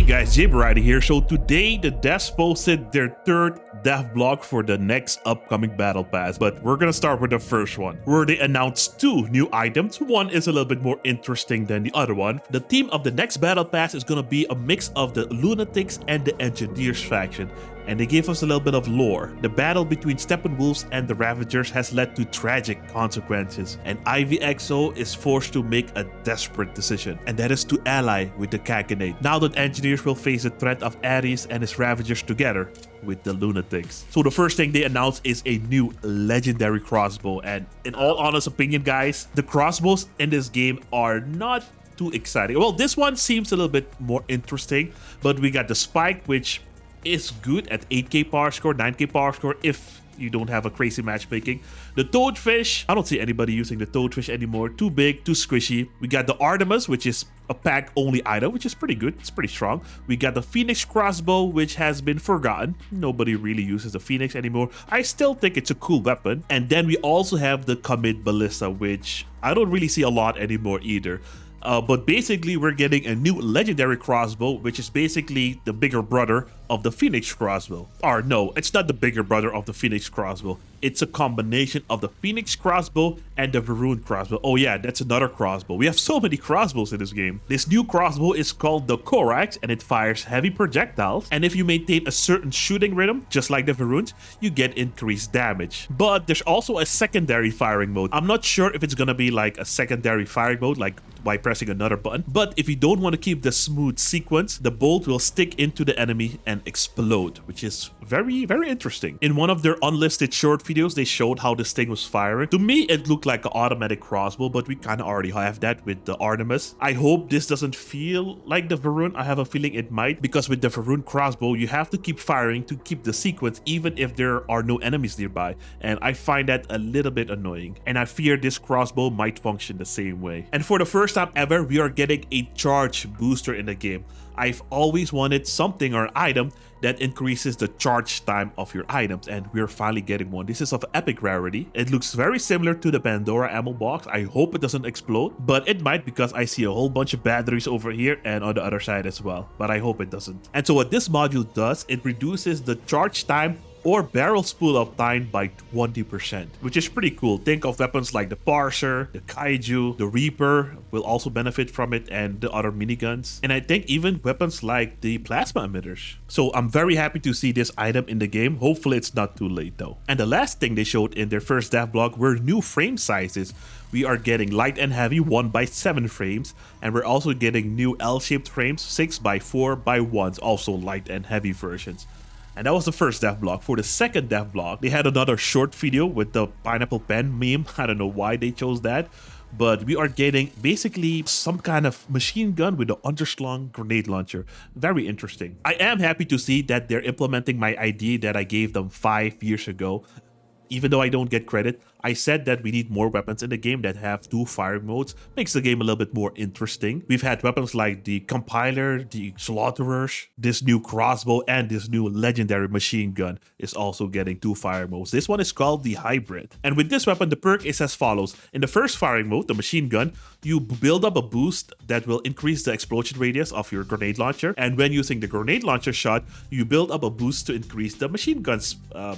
guys, JBRider here. So today the devs posted their third dev blog for the next upcoming battle pass, but we're gonna start with the first one where they announced two new items. One is a little bit more interesting than the other one. The theme of the next battle pass is gonna be a mix of the Lunatics and the Engineers faction, and they gave us a little bit of lore. The battle between Steppenwolves and the Ravagers has led to tragic consequences, and IVXO is forced to make a desperate decision, and that is to ally with the Khaganate. Now that Engineers will face the threat of Ares and his Ravagers together with the Lunatics. So the first thing they announced is a new legendary crossbow, and in all honest opinion guys, the crossbows in this game are not too exciting. Well, this one seems a little bit more interesting, but we got the Spike, which is good at 8k power score, 9k power score if you don't have a crazy matchmaking. The Toadfish, I don't see anybody using the Toadfish anymore. Too big, too squishy. We got the Artemis, which is a pack only item, which is pretty good. It's pretty strong. We got the Phoenix crossbow, which has been forgotten. Nobody really uses the Phoenix anymore. I still think it's a cool weapon. And then we also have the Comet Ballista, which I don't really see a lot anymore either. But basically, we're getting a new legendary crossbow, which is basically the bigger brother of the Phoenix crossbow. Or no, it's not the bigger brother of the Phoenix crossbow. It's a combination of the Phoenix crossbow and the Varun crossbow. Oh yeah, that's another crossbow. We have so many crossbows in this game. This new crossbow is called the Corax, and it fires heavy projectiles. And if you maintain a certain shooting rhythm, just like the Varuns, you get increased damage. But there's also a secondary firing mode. I'm not sure if it's gonna be like a secondary firing mode, like by pressing another button. But if you don't want to keep the smooth sequence, the bolt will stick into the enemy and explode, which is very, very interesting. In one of their unlisted short videos, they showed how this thing was firing. To me, it looked like an automatic crossbow, but we kind of already have that with the Artemis. I hope this doesn't feel like the Varun. I have a feeling it might, because with the Varun crossbow, you have to keep firing to keep the sequence, even if there are no enemies nearby. And I find that a little bit annoying. And I fear this crossbow might function the same way. And for the first time ever, we are getting a charge booster in the game. I've always wanted something or an item that increases the charge time of your items, and we're finally getting one. This is of epic rarity. It looks very similar to the Pandora ammo box. I hope it doesn't explode, but it might, because I see a whole bunch of batteries over here and on the other side as well, but I hope it doesn't. And so what this module does, it reduces the charge time or barrel spool up time by 20%, which is pretty cool. Think of weapons like the Parser, the Kaiju, the Reaper will also benefit from it, and the other miniguns. And I think even weapons like the plasma emitters. So I'm very happy to see this item in the game. Hopefully it's not too late though. And the last thing they showed in their first dev blog were new frame sizes. We are getting light and heavy 1x7 frames, and we're also getting new L-shaped frames, 6x4x1s, also light and heavy versions. And that was the first dev blog. For the second dev blog, they had another short video with the pineapple pen meme. I don't know why they chose that, but we are getting basically some kind of machine gun with an underslung grenade launcher. Very interesting. I am happy to see that they're implementing my idea that I gave them 5 years ago. Even though I don't get credit, I said that we need more weapons in the game that have 2 firing modes. Makes the game a little bit more interesting. We've had weapons like the Compiler, the Slaughterers, this new crossbow, and this new legendary machine gun is also getting 2 firing modes. This one is called the Hybrid. And with this weapon, the perk is as follows. In the first firing mode, the machine gun, you build up a boost that will increase the explosion radius of your grenade launcher. And when using the grenade launcher shot, you build up a boost to increase the machine gun's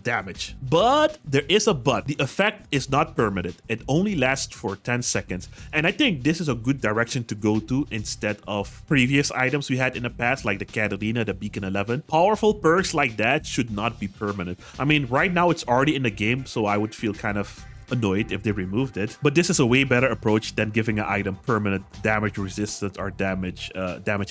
damage. But there is a but. The effect is not permanent. It only lasts for 10 seconds. And I think this is a good direction to go to instead of previous items we had in the past, like the Catalina, the Beacon 11. Powerful perks like that should not be permanent. I mean, right now it's already in the game, so I would feel kind of annoyed if they removed it, but this is a way better approach than giving an item permanent damage resistance or damage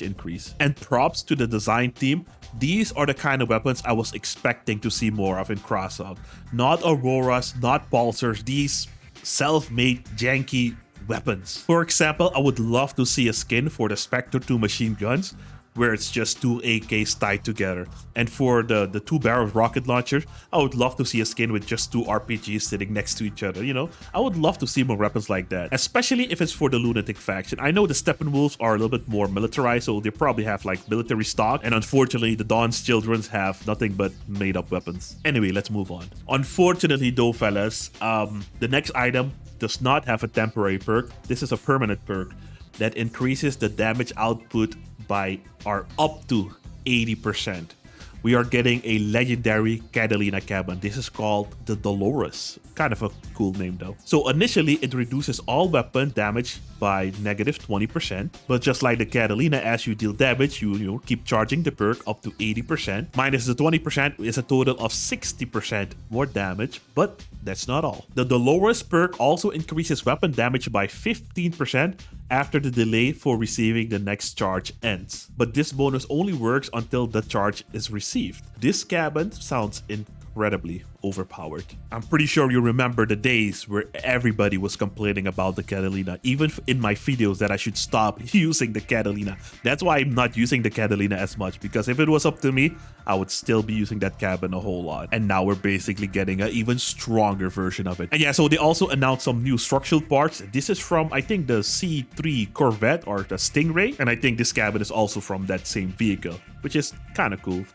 increase. And props to the design team. These are the kind of weapons I was expecting to see more of in Crossout. Not Auroras, not Pulsars, these self-made janky weapons. For example, I would love to see a skin for the Spectre 2 machine guns, where it's just 2 AKs tied together. And for the 2-barrel rocket launcher, I would love to see a skin with just 2 RPGs sitting next to each other. You know, I would love to see more weapons like that, especially if it's for the Lunatic faction. I know the Steppenwolves are a little bit more militarized, so they probably have like military stock, and unfortunately the Dawn's Children have nothing but made up weapons. Anyway, let's move on. Unfortunately though, fellas, the next item does not have a temporary perk. This is a permanent perk that increases the damage output are up to 80%. We are getting a legendary Catalina cabin. This is called the Dolores. Kind of a cool name though. So initially, it reduces all weapon damage by negative 20%. But just like the Catalina, as you deal damage, you keep charging the perk up to 80%. Minus the 20% is a total of 60% more damage. But that's not all. The Dolores perk also increases weapon damage by 15% after the delay for receiving the next charge ends. But this bonus only works until the charge is received. This cabin sounds incredibly overpowered. I'm pretty sure you remember the days where everybody was complaining about the Catalina, even in my videos that I should stop using the Catalina. That's why I'm not using the Catalina as much, because if it was up to me, I would still be using that cabin a whole lot. And now we're basically getting an even stronger version of it. And yeah, so they also announced some new structural parts. This is from, I think, the C3 Corvette or the Stingray. And I think this cabin is also from that same vehicle, which is kind of cool,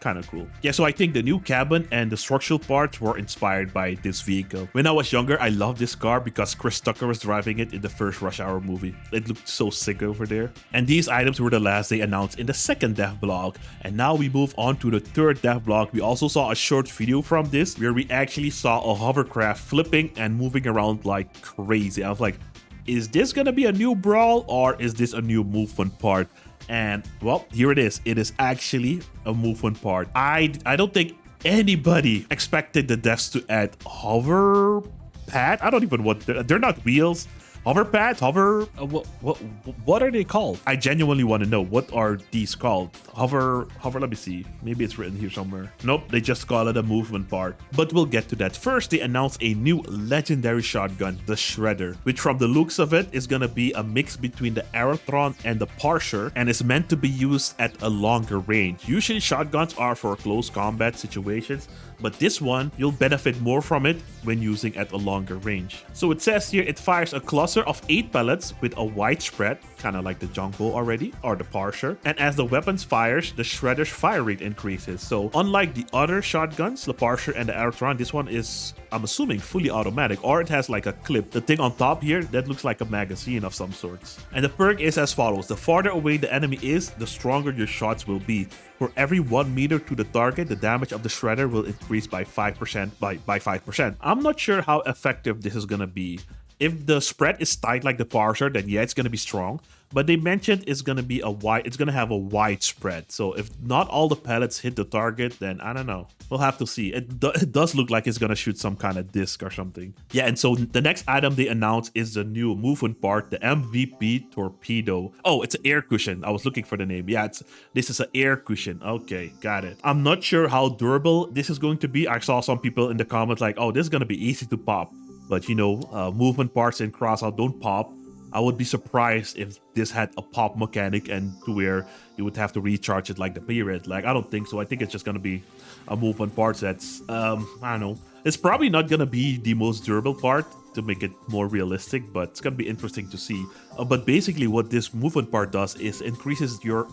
Yeah, so I think the new cabin and the structural parts were inspired by this vehicle. When I was younger, I loved this car because Chris Tucker was driving it in the first Rush Hour movie. It looked so sick over there. And these items were the last they announced in the second dev blog. And now we move on to the third dev blog. We also saw a short video from this where we actually saw a hovercraft flipping and moving around like crazy. I was like, is this gonna be a new brawl or is this a new movement part? And well, here it is. It is actually a movement part. I don't think anybody expected the devs to add hover pad. I don't even what they're not wheels. Hover pads, what are they called? I genuinely want to know, what are these called? Hover, let me see. Maybe it's written here somewhere. Nope, they just call it a movement part. But we'll get to that. First, they announced a new legendary shotgun, the Shredder, which from the looks of it is gonna be a mix between the Aerotron and the Parser, and is meant to be used at a longer range. Usually shotguns are for close combat situations, but this one, you'll benefit more from it when using at a longer range. So it says here it fires a cluster of 8 pellets with a wide spread, kind of like the Jumbo already, or the Parser. And as the weapons fires, the Shredder's fire rate increases. So unlike the other shotguns, the Parser and the Aerotron, this one is, I'm assuming, fully automatic, or it has like a clip. The thing on top here, that looks like a magazine of some sorts. And the perk is as follows. The farther away the enemy is, the stronger your shots will be. For every 1 meter to the target, the damage of the Shredder will increase by 5%. By 5%. I'm not sure how effective this is gonna be. If the spread is tight like the Parser, then yeah, it's gonna be strong. But they mentioned it's gonna be it's gonna have a wide spread. So if not all the pellets hit the target, then I don't know. We'll have to see. It does look like it's gonna shoot some kind of disc or something. Yeah, and so the next item they announced is the new movement part, the MVP Torpedo. Oh, it's an air cushion. I was looking for the name. Yeah, this is an air cushion. Okay, got it. I'm not sure how durable this is going to be. I saw some people in the comments like, oh, this is gonna be easy to pop. But you know, movement parts in Crossout don't pop. I would be surprised if this had a pop mechanic and to where you would have to recharge it like the period. Like, I don't think so. I think it's just gonna be a movement part that's, I don't know. It's probably not gonna be the most durable part to make it more realistic, but it's gonna be interesting to see. But basically what this movement part does is increases your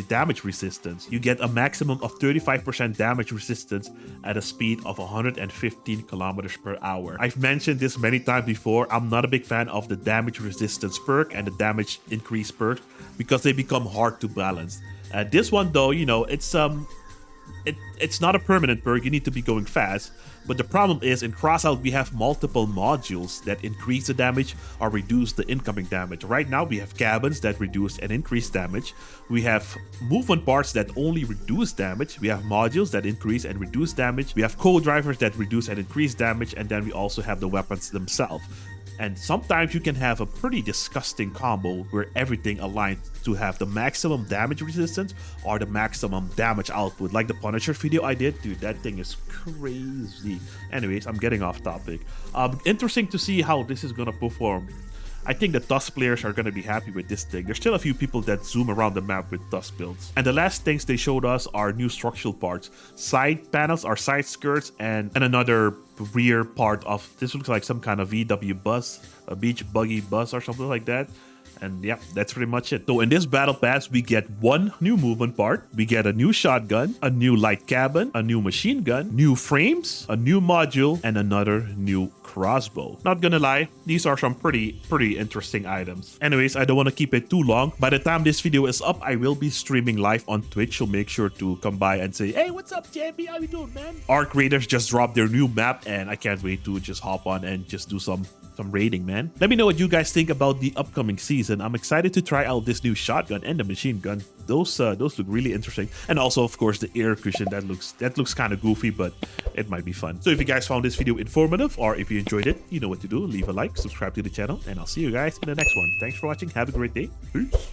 damage resistance. You get a maximum of 35% damage resistance at a speed of 115 kilometers per hour. I've mentioned this many times before. I'm not a big fan of the damage resistance perk and the damage increase perk because they become hard to balance. This one though, you know, it's not a permanent perk. You need to be going fast. But the problem is in Crossout we have multiple modules that increase the damage or reduce the incoming damage. Right now we have cabins that reduce and increase damage. We have movement parts that only reduce damage. We have modules that increase and reduce damage. We have co-drivers that reduce and increase damage. And then we also have the weapons themselves. And sometimes you can have a pretty disgusting combo where everything aligns to have the maximum damage resistance or the maximum damage output. Like the Punisher video I did, dude, that thing is crazy. Anyways, I'm getting off topic. Interesting to see how this is gonna perform. I think the Tusk players are gonna be happy with this thing. There's still a few people that zoom around the map with Tusk builds. And the last things they showed us are new structural parts. Side panels or side skirts and another rear part of, this looks like some kind of VW bus, a beach buggy bus or something like that. And yeah, that's pretty much it. So in this battle pass, we get one new movement part, we get a new shotgun, a new light cabin, a new machine gun, new frames, a new module, and another new crossbow. Not gonna lie, these are some pretty interesting items. Anyways, I don't want to keep it too long. By the time this video is up, I will be streaming live on Twitch, so make sure to come by and say, hey, what's up, JB? How you doing, man? Arc Raiders just dropped their new map, and I can't wait to just hop on and just do some raiding, man. Let me know what you guys think about the upcoming season. I'm excited to try out this new shotgun and the machine gun. Those look really interesting. And also, of course, the air cushion that looks kind of goofy, but it might be fun. So if you guys found this video informative, or if you enjoyed it, you know what to do. Leave a like, subscribe to the channel, and I'll see you guys in the next one. Thanks for watching. Have a great day. Peace.